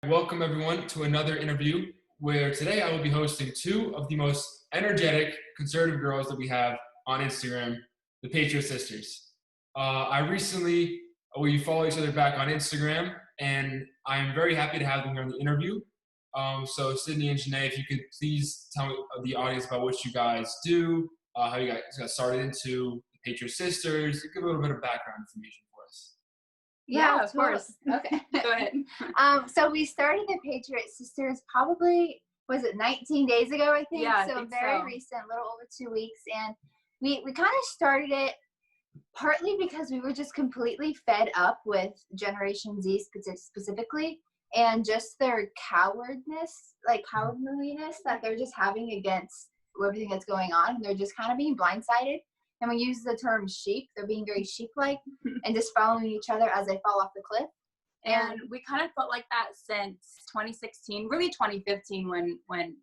Welcome everyone to another interview where today I will be hosting two of the most energetic conservative girls that we have on Instagram, the Patriot Sisters. We follow each other back on Instagram, and I'm very happy to have them here on the interview. So Sydney and Janae, if you could please tell the audience about what you guys do, how you guys got started into the Patriot Sisters, give a little bit of background information for us. Yeah, of course. Okay. Go ahead. So we started the Patriot Sisters probably, was it 19 days ago, I think? Yeah, I so think very so. recent, a little over 2 weeks. And we kind of started it partly because we were just completely fed up with Generation Z specifically, and just their cowardliness that they're just having against everything that's going on. And they're just kind of being blindsided. And we use the term sheep. They're being very sheep-like and just following each other as they fall off the cliff. And we kind of felt like that since 2016, really 2015, when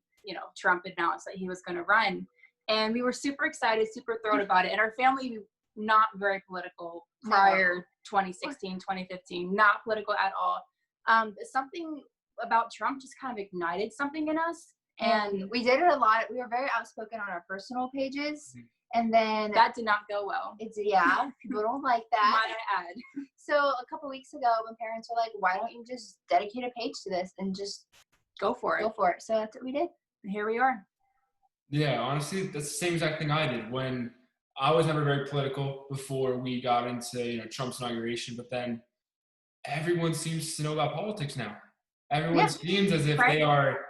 Trump announced that he was going to run. And we were super excited, super thrilled about it. And our family, not very political prior 2016, 2015, not political at all. Something about Trump just kind of ignited something in us. And we did it a lot. We were very outspoken on our personal pages. And then that did not go well. People don't like that. Might I add. So a couple weeks ago, when parents were like, why don't you just dedicate a page to this and just go for it. So that's what we did. And here we are. Yeah, honestly, that's the same exact thing I did. When I was never very political before we got into Trump's inauguration, but then everyone seems to know about politics now. Everyone seems as if they are,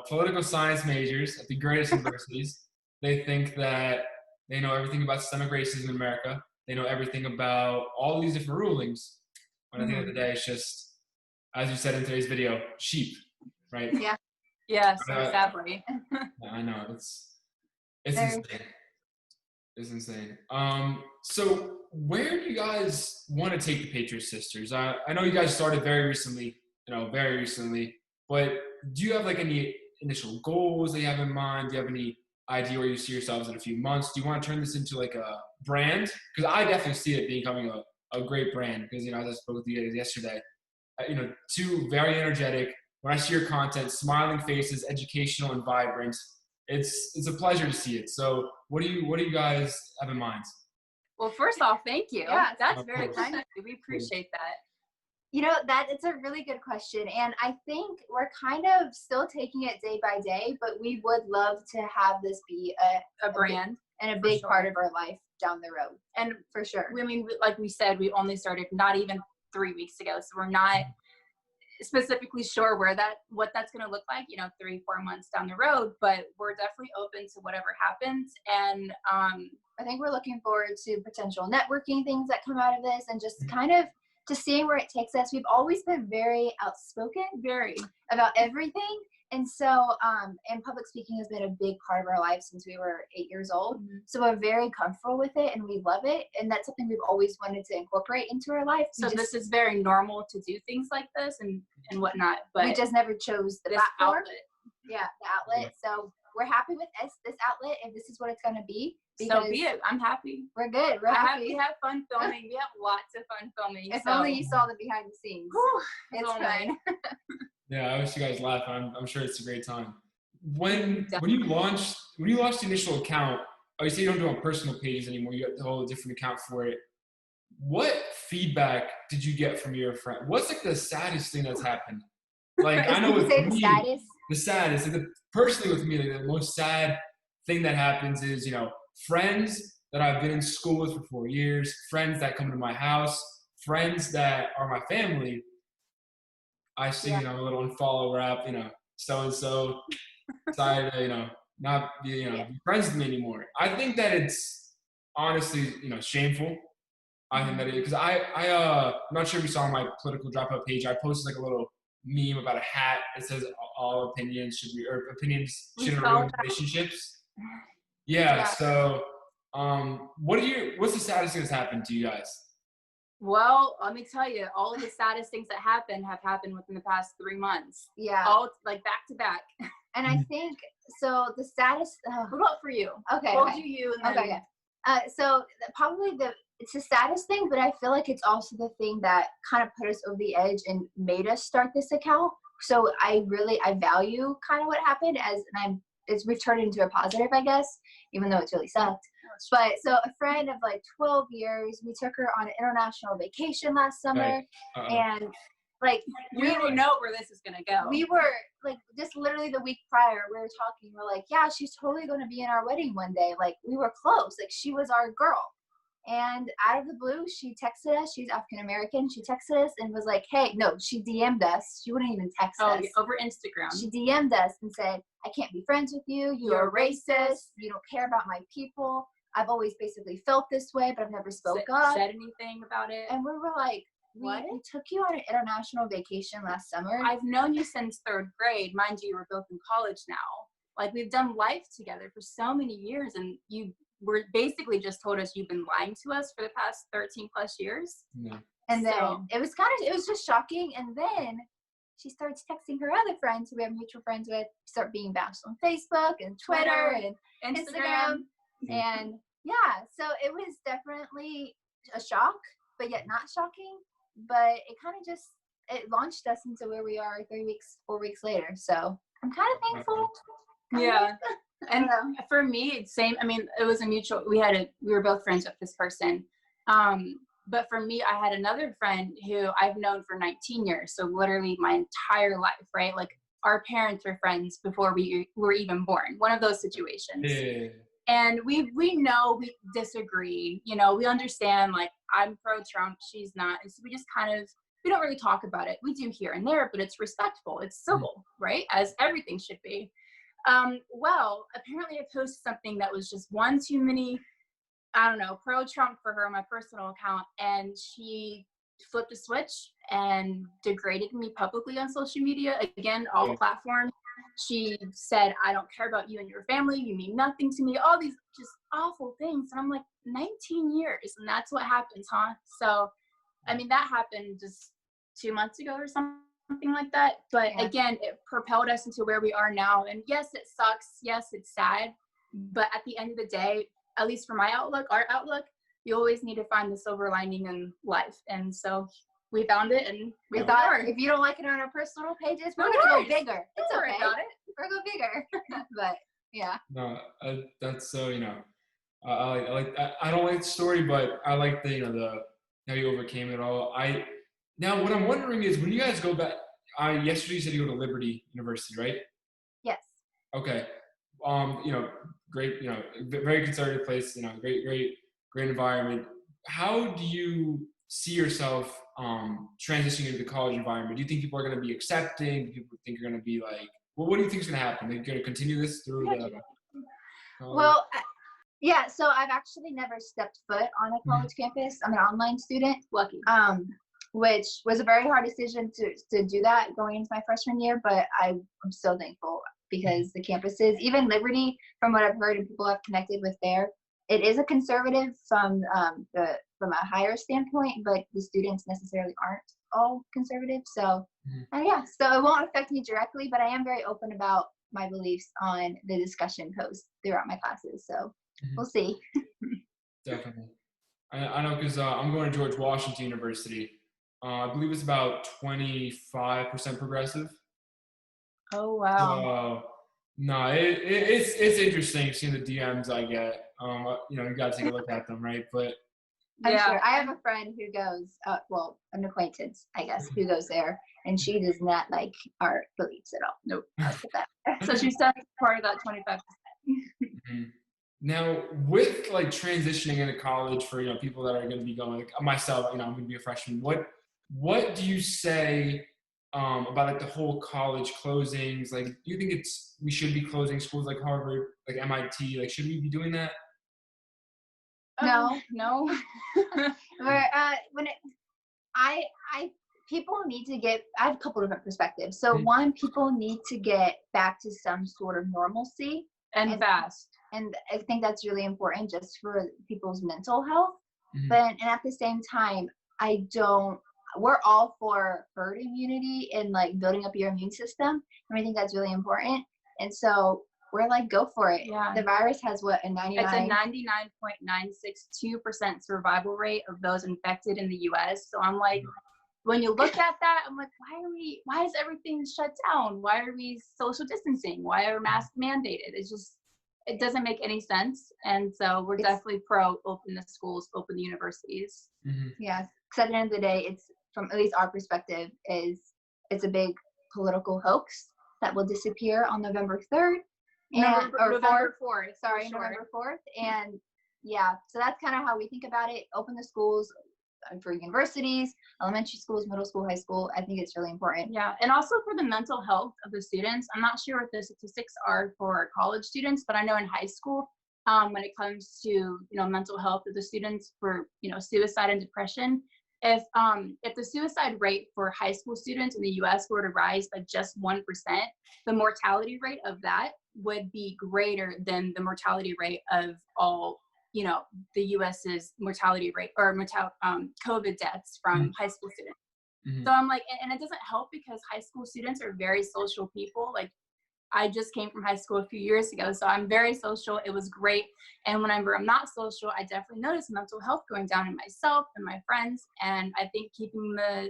political science majors at the greatest universities. They think that they know everything about systemic racism in America. They know everything about all these different rulings. But at the end of the day, it's just, as you said in today's video, sheep, right? Yeah. Yeah, so sadly. I know. It's insane. It's insane. So where do you guys want to take the Patriot Sisters? I know you guys started very recently, but do you have any initial goals that you have in mind? Do you have any idea where you see yourselves in a few months? Do you want to turn this into a brand? Because I definitely see it becoming a great brand. Because as I spoke with you guys yesterday, two very energetic. When I see your content, smiling faces, educational and vibrant, it's a pleasure to see it. So what do you guys have in mind? Well, first off, thank you. Yeah, that's very kind of you. We appreciate that. It's a really good question. And I think we're kind of still taking it day by day, but we would love to have this be a brand and a big part of our life down the road. And for sure. I mean, like we said, we only started not even 3 weeks ago. So we're not specifically sure what that's going to look like, 3-4 months down the road, but we're definitely open to whatever happens. And I think we're looking forward to potential networking things that come out of this, and just kind of just seeing where it takes us. We've always been very outspoken, very about everything. And so, and public speaking has been a big part of our life since we were 8 years old. Mm-hmm. So we're very comfortable with it and we love it. And that's something we've always wanted to incorporate into our life. So this is very normal to do things like this and whatnot. But we just never chose the platform. Outlet. Yeah, the outlet. So we're happy with this outlet, if this is what it's going to be. So be it. I'm happy. We're good. We're happy. We have fun filming. We have lots of fun filming. If only you saw the behind the scenes. Whew, it's fun. Yeah, I wish you guys laugh. I'm sure it's a great time. When you launched the initial account, obviously you don't do it on personal pages anymore. You got the whole different account for it. What feedback did you get from your friend? What's the saddest thing that's happened? I know with me, the saddest. Personally with me, the most sad thing that happens is friends that I've been in school with for 4 years, friends that come to my house, friends that are my family. I see, a little unfollow rap, so-and-so decided to, not be, be friends with me anymore. I think that it's honestly, shameful. I think that because I'm not sure if you saw on my Political Dropout page, I posted a little meme about a hat that says all opinions shouldn't ruin relationships. Yeah. So, what's the saddest thing that's happened to you guys? Well, let me tell you, all of the saddest things that have happened within the past 3 months. Yeah. All back to back. And I think, so the saddest, what about for you? Okay. We'll do you. And then, so probably it's the saddest thing, but I feel like it's also the thing that kind of put us over the edge and made us start this account. so I value kind of what happened we've turned into a positive, I guess, even though it's really sucked. But so a friend of like 12 years, we took her on an international vacation last summer, and like we don't know where this is gonna go. We were like, just literally the week prior, we were talking. We're like, yeah, she's totally gonna be in our wedding one day. Like, we were close. Like, she was our girl. And out of the blue, she texted us. She's African American. She texted us and was like, hey, no, she DM'd us. She wouldn't even text us. Yeah, over Instagram. She DM'd us and said, I can't be friends with you. You're racist. You don't care about my people. I've always basically felt this way, but I've never spoke up. Said anything about it. And we were like, what? We took you on an international vacation last summer. I've known you since 3rd grade. Mind you, we're both in college now. Like, we've done life together for so many years, and you were basically just told us you've been lying to us for the past 13 plus years. Yeah. And then it was just shocking. And then she starts texting her other friends who we have mutual friends with, start being bashed on Facebook and Twitter and Instagram. And yeah, so it was definitely a shock, but yet not shocking. But it kind of it launched us into where we are 4 weeks later. So I'm kind of thankful. Yeah. And for me, same. I mean, it was a mutual. We were both friends with this person. But for me, I had another friend who I've known for 19 years. So literally my entire life, right? Like, our parents were friends before we were even born. One of those situations. Yeah. And we know we disagree. You know, we understand, like, I'm pro-Trump, she's not. And so we just we don't really talk about it. We do here and there, but it's respectful. It's civil, right? As everything should be. Well, apparently I posted something that was just one too many, I don't know, pro-Trump for her on my personal account. And she flipped a switch and degraded me publicly on social media. Again, all platforms. She said, I don't care about you and your family. You mean nothing to me. All these just awful things. And I'm like, 19 years. And that's what happens, huh? So, I mean, that happened just 2 months ago or something like that. But again, it propelled us into where we are now. And yes, it sucks. Yes, it's sad. But at the end of the day, at least for my outlook, our outlook, you always need to find the silver lining in life. And so we found it, and we thought, if you don't like it on our personal pages, we're going to go bigger. It's okay. We're going to go bigger. But yeah. No, that's so, I don't like the story, but I like the how you overcame it all. Now what I'm wondering is, when you guys go back, yesterday you said you go to Liberty University, right? Yes. Okay. Great, very conservative place, great environment. How do you see yourself transitioning into the college environment? Do you think people are going to be accepting? Do people think you're going to be like, well, what do you think is going to happen? Are you going to continue this through the Well, yeah, so I've actually never stepped foot on a college campus. I'm an online student. Lucky. Which was a very hard decision to do that going into my freshman year, but I'm so thankful, because the campuses, even Liberty, from what I've heard and people I've connected with there, it is a conservative from a higher standpoint, but the students necessarily aren't all conservative. So so it won't affect me directly, but I am very open about my beliefs on the discussion posts throughout my classes. So we'll see. Definitely. I know, because I'm going to George Washington University. I believe it's about 25% progressive. Oh, wow. No, it's interesting seeing the DMs I get. You got to take a look at them, right? But I'm sure. I have a friend who goes, an acquaintance, I guess, who goes there, and she does not like our beliefs at all. Nope. So she's definitely part of that 25%. Now, with like transitioning into college for people that are going to be going, like myself, I'm going to be a freshman. What do you say about like the whole college closings? Like, do you think we should be closing schools like Harvard, like MIT? Like, should we be doing that? No. People need to I have a couple different perspectives. So one, people need to get back to some sort of normalcy and fast. And I think that's really important just for people's mental health. And at the same time, we're all for herd immunity and like building up your immune system. And I think that's really important. And so we're like, go for it. Yeah. The virus has it's a 99.962% survival rate of those infected in the US. So I'm like, when you look at that, I'm like, why is everything shut down? Why are we social distancing? Why are masks mandated? It doesn't make any sense. And so we're definitely pro open the schools, open the universities. Mm-hmm. Yeah, because at the end of the day, it's, from at least our perspective, it's a big political hoax that will disappear on November 3rd. November 4th. Sorry, sure. November 4th. And yeah, so that's kind of how we think about it. Open the schools for universities, elementary schools, middle school, high school. I think it's really important. Yeah, and also for the mental health of the students. I'm not sure what the statistics are for college students, but I know in high school, when it comes to mental health of the students for suicide and depression, if the suicide rate for high school students in the U.S. were to rise by just 1%, the mortality rate of that would be greater than the mortality rate of all the U.S.'s mortality rate or COVID deaths from high school students. Mm-hmm. So I'm like, and it doesn't help because high school students are very social people. Like, I just came from high school a few years ago, so I'm very social. It was great. And whenever I'm not social, I definitely notice mental health going down in myself and my friends. And I think keeping the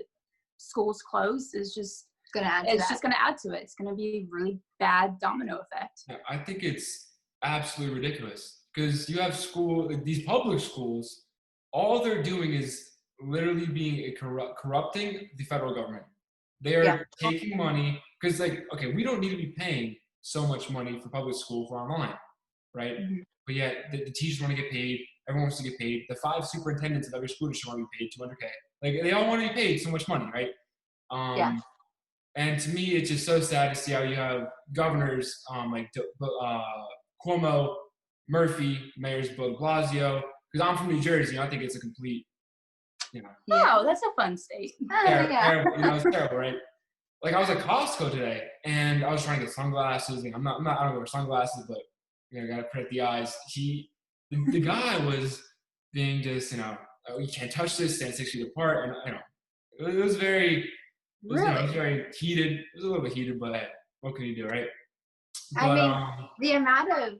schools closed is just going to add to it. It's going to be a really bad domino effect. Yeah, I think it's absolutely ridiculous because you have these public schools, all they're doing is literally being corrupting the federal government. They're taking money because, okay, we don't need to be paying so much money for public school for online, right? Mm-hmm. But yet the teachers want to get paid. Everyone wants to get paid. The 5 superintendents of every school district want to be paid $200K. Like, they all want to be paid so much money, right? And to me, it's just so sad to see how you have governors like Cuomo, Murphy, Mayors de Blasio. Because I'm from New Jersey, I think it's a complete, Oh, that's a fun state. terrible, it's terrible, right? Like, I was at Costco today, and I was trying to get sunglasses. And I don't wear sunglasses, but gotta protect the eyes. The guy was being just, oh, you can't touch this, stand 6 feet apart, and it was very. It was very heated. It was a little bit heated, but what can you do, right? The amount of,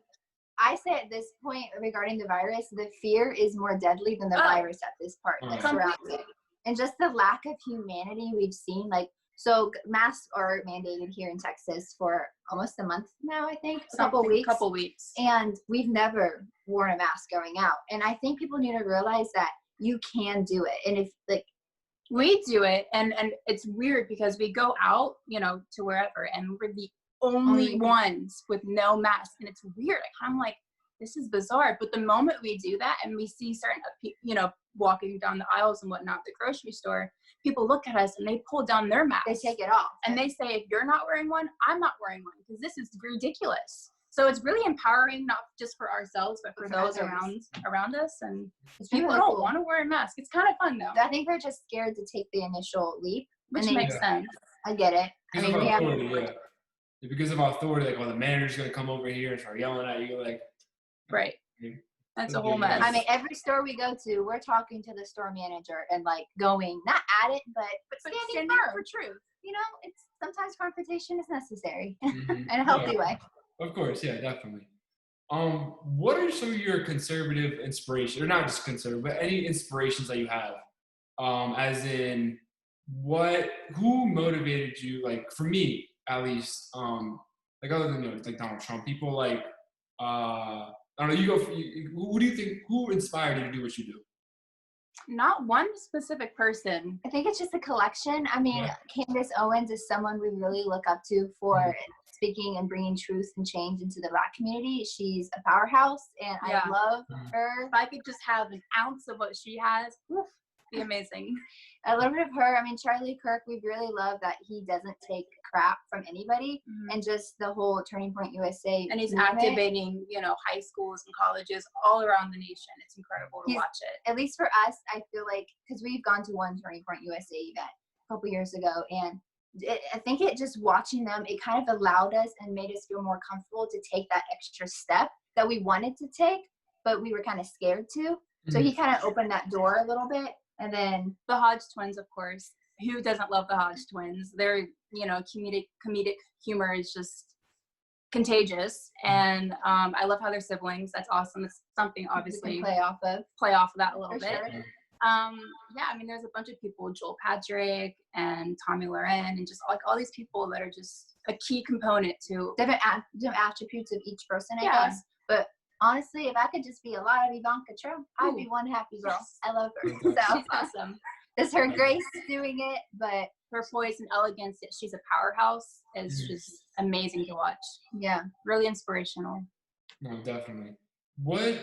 I say at this point regarding the virus, the fear is more deadly than the virus at this part that surrounds it. And just the lack of humanity we've seen, so masks are mandated here in Texas for almost a month now, I think, a couple weeks. And we've never worn a mask going out. And I think people need to realize that you can do it. And if, we do it, and it's weird because we go out, to wherever, and we're the only ones with no mask, and it's weird. I'm like, this is bizarre. But the moment we do that, and we see certain, walking down the aisles and whatnot, the grocery store, people look at us and they pull down their masks. They take it off, and they say, if you're not wearing one, I'm not wearing one because this is ridiculous. So it's really empowering, not just for ourselves, but for those around us. And people don't want to wear a mask. It's kind of fun, though. I think they're just scared to take the initial leap. Which makes sense. I get it. Because of authority, like, the manager's going to come over here and start yelling at you. Right. That's a whole mess. I mean, every store we go to, we're talking to the store manager and, going, not at it, but standing firm for truth. It's sometimes confrontation is necessary in a healthy way. Of course, yeah, definitely. What are some of your conservative inspirations, or not just conservative, but any inspirations that you have? As in, who motivated you? Like, for me, at least, other than Donald Trump, people I don't know. Who do you think? Who inspired you to do what you do? Not one specific person. I think it's just a collection. I mean, Candace Owens is someone we really look up to for speaking and bringing truth and change into the Black community. She's a powerhouse, and I love her. If I could just have an ounce of what she has, it'd be amazing. A little bit of her. I mean, Charlie Kirk, we really love that he doesn't take crap from anybody, and just the whole Turning Point USA. And he's activating, high schools and colleges all around the nation. It's incredible to watch it. At least for us, I feel like, because we've gone to one Turning Point USA event a couple years ago, and I think watching them, it kind of allowed us and made us feel more comfortable to take that extra step that we wanted to take, but we were kind of scared to. So he kind of opened that door a little bit. And then the Hodge twins, of course. Who doesn't love the Hodge twins? Their, comedic humor is just contagious. And I love how they're siblings. That's awesome. It's something, obviously, play off of that a little bit. Sure. Yeah, I mean, there's a bunch of people, Joel Patrick and Tommy Loren, and just like all these people that are just a key component to different attributes of each person, I Yeah. guess. But honestly, if I could just be a lot of Ivanka Trump, I'd be one happy girl. Yes. I love her. Okay. So she's awesome. it's her grace doing it, but Her poise and elegance, she's a powerhouse. Is Mhm. just amazing to watch. yeah. Really inspirational. No, definitely. What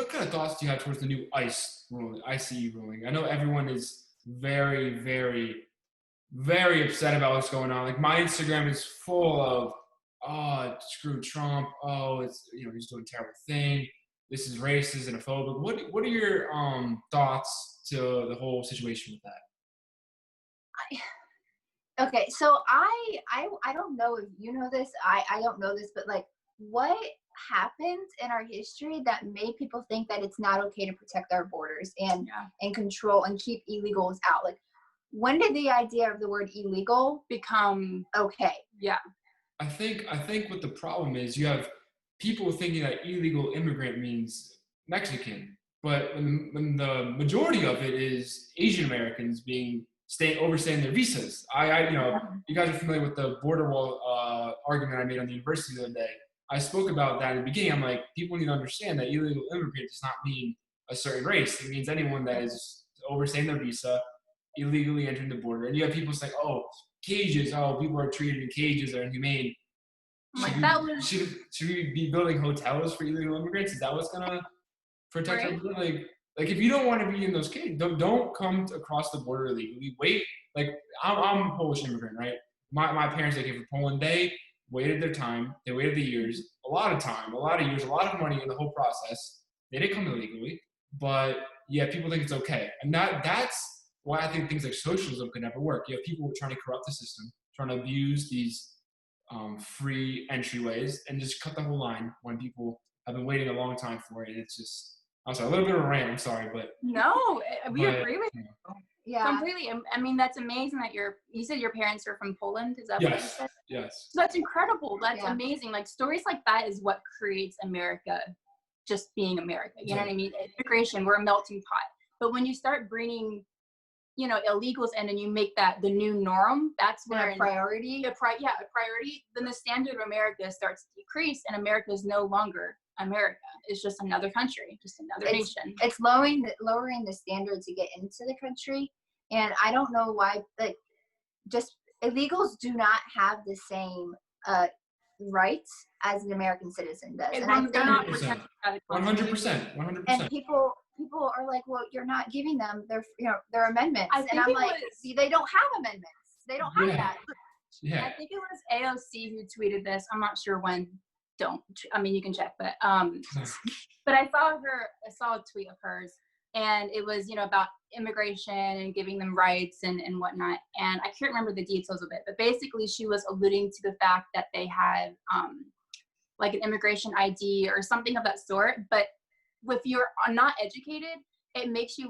kind of thoughts do you have towards the new ICE ruling? I know everyone is very, very, very upset about what's going on. Like my Instagram is full of, oh, screw Trump. Oh, it's he's doing a terrible thing. This is racist and phobic. What are your thoughts to the whole situation with that? Okay, so I don't know if you know this. I don't know this, but like, what happened in our history that made people think that it's not okay to protect our borders and control and keep illegals out? Like, when did the idea of the word illegal Become okay? yeah. I think what the problem is, you have people thinking that illegal immigrant means Mexican, but when the majority of it is Asian Americans overstaying their visas. You guys are familiar with the border wall argument I made on the university the other day. I spoke about that in the beginning. I'm like, people need to understand that illegal immigrant does not mean a certain race. It means anyone that is overstaying their visa, illegally entering the border. And you have people say, oh, cages. Oh, people are treated in cages. They're inhumane. Should we be building hotels for illegal immigrants? Is that what's gonna protect our border? Like if you don't want to be in those cages, don't come across the border illegally. Wait. Like I'm a Polish immigrant, right? My parents, they came from Poland. They waited their time. They waited the years, a lot of time, a lot of years, a lot of money in the whole process. They didn't come illegally, but yeah, people think it's okay, and that's why I think things like socialism could never work. You have people trying to corrupt the system, trying to abuse these free entryways, and just cut the whole line when people have been waiting a long time for it. And it's just, I'm sorry, a little bit of a rant. I'm sorry, but no, we agree with you. Yeah, completely. I mean, that's amazing that you said your parents are from Poland. Is that what you said? Yes. So that's incredible. That's amazing. Like stories like that is what creates America, just being America. You know what I mean? Immigration, we're a melting pot. But when you start bringing, illegals in and you make that the new norm, that's where a priority. A priority. Then the standard of America starts to decrease, and America is no longer America. It's just another country, just another nation. It's lowering the standard to get into the country, and I don't know why. Like, just illegals do not have the same rights as an American citizen does, and they're not protected by the Constitution. 100%. And people are like, well, you're not giving them their amendments, and I'm like, they don't have amendments. They don't have that. Yeah. I think it was AOC who tweeted this. I'm not sure when. You can check, but but I saw a tweet of hers, and it was about immigration and giving them rights and whatnot, and I can't remember the details of it, but basically she was alluding to the fact that they had like an immigration ID or something of that sort. But if you're not educated, it makes you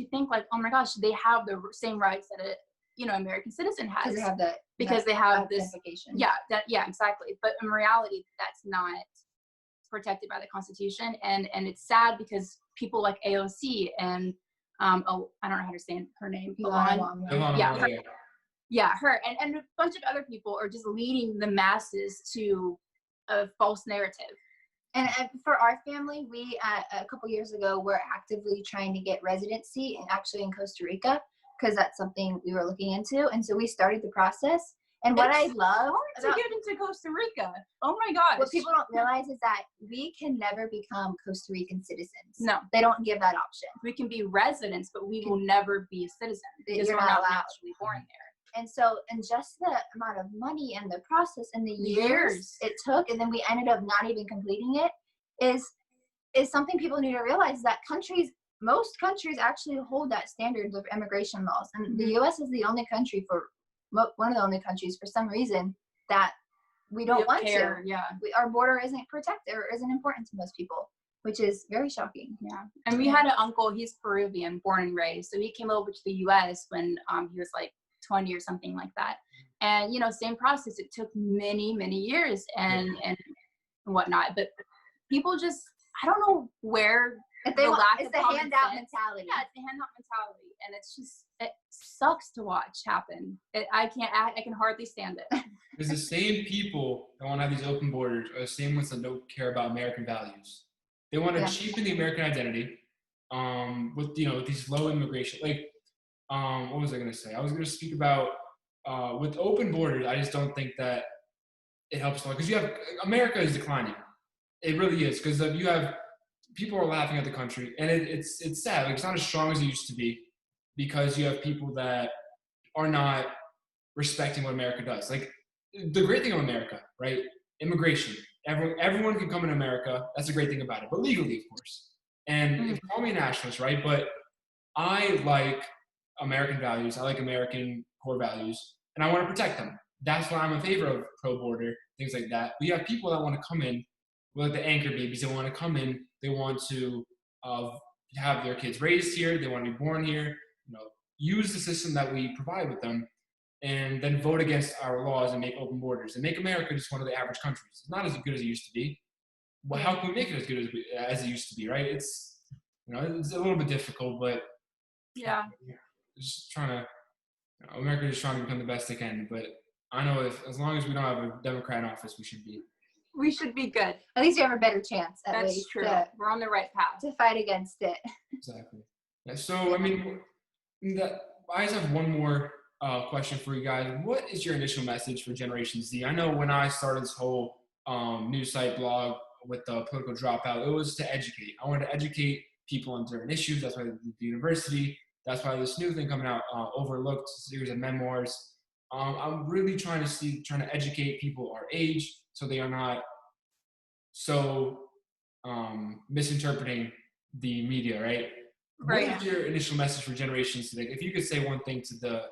think like, oh my gosh, they have the same rights that a American citizen has, because they have this. Yeah, exactly. But in reality, that's not protected by the Constitution, and it's sad because people like AOC and I don't know how to say her name. Her and a bunch of other people are just leading the masses to a false narrative. And for our family, we a couple years ago were actively trying to get residency in Costa Rica, because that's something we were looking into, and so we started the process. And what I love to get into Costa Rica, oh my gosh! What people don't realize is that we can never become Costa Rican citizens. No, they don't give that option. We can be residents, but we will never be a citizen because we're not naturally born there. And so, and just the amount of money and the process and the years it took, and then we ended up not even completing it, is something people need to realize, that most countries actually hold that standards of immigration laws, and the U.S. is the only country one of the only countries for some reason that we don't want to. Yeah, our border isn't protected or isn't important to most people, which is very shocking. Yeah, and we had an uncle. He's Peruvian, born and raised, so he came over to the U.S. when he was like 20 or something like that. And same process. It took many years and whatnot. But people just, I don't know where If they the want, lack it's of the common handout sense. mentality. Yeah, it's the handout mentality, and it's just, it sucks to watch happen. I can hardly stand it. Because the same people that want to have these open borders are the same ones that don't care about American values. They want to cheapen the American identity, with with these low immigration. Like, what was I going to say? I was going to speak about with open borders. I just don't think that it helps a lot because America is declining. It really is, because you have people are laughing at the country, and it's sad. Like, it's not as strong as it used to be because you have people that are not respecting what America does. Like, the great thing of America, right? Immigration. Everyone can come in America. That's the great thing about it, but legally, of course. And if call me a nationalist, right? But I like American values. I like American core values, and I want to protect them. That's why I'm in favor of pro-border, things like that. We have people that want to come in, like the anchor babies. They want to come in. They want to have their kids raised here. They want to be born here. Use the system that we provide with them, and then vote against our laws and make open borders and make America just one of the average countries. It's not as good as it used to be. Well, how can we make it as good as it used to be, right? It's it's a little bit difficult, but just trying to America is trying to become the best they can. But I know as long as we don't have a Democrat in office, we should be good. At least you have a better chance. That's true. We're on the right path to fight against it. Exactly. Yeah, so I just have one more question for you guys. What is your initial message for Generation Z? I know when I started this whole news site blog with the Political Dropout, it was to educate. I wanted to educate people on different issues. That's why the university. That's why this new thing coming out, Overlooked series of memoirs. I'm really trying to educate people our age so they are not so misinterpreting the media, right? Right. What is your initial message for generations today? If you could say one thing to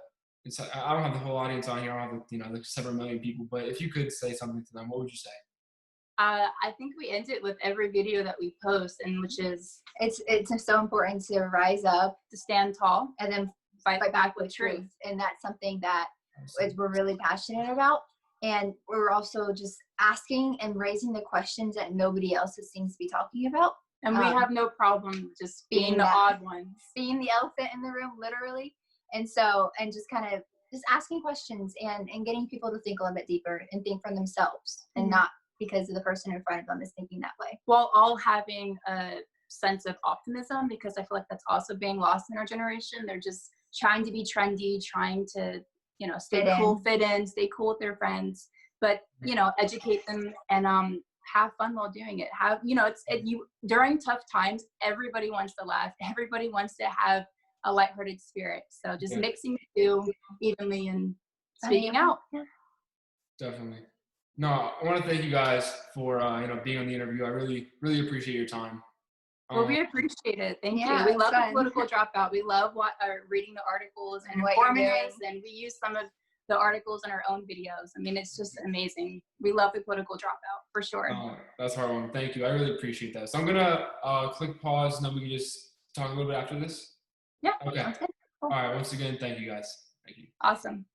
I don't have the whole audience on here. I don't have the several million people, but if you could say something to them, what would you say? I think we end it with every video that we post, and which is it's so important to rise up, to stand tall, and then fight back with truth. And that's something that we're really passionate about. And we're also just asking and raising the questions that nobody else seems to be talking about. And we have no problem just being the odd ones. Being the elephant in the room, literally. And so, and just kind of just asking questions and getting people to think a little bit deeper and think for themselves and not because of the person in front of them is thinking that way. While all having a sense of optimism, because I feel like that's also being lost in our generation. They're just trying to be trendy, trying to, stay cool, fit in, stay cool with their friends, but, educate them and have fun while doing it. During tough times, everybody wants to laugh. Everybody wants to have a lighthearted spirit. So just mixing the two evenly and speaking out. Yeah. Definitely. No, I want to thank you guys for being on the interview. I really, really appreciate your time. Well, we appreciate it. Thank you. We love the Political Dropout. We love reading the articles and informing us, and we use some of the articles in our own videos. I mean, it's just amazing. We love the Political Dropout for sure. That's a hard one. Thank you. I really appreciate that. So I'm gonna click pause, and then we can just talk a little bit after this. Yeah. Okay. Cool. All right. Once again, thank you guys. Thank you. Awesome.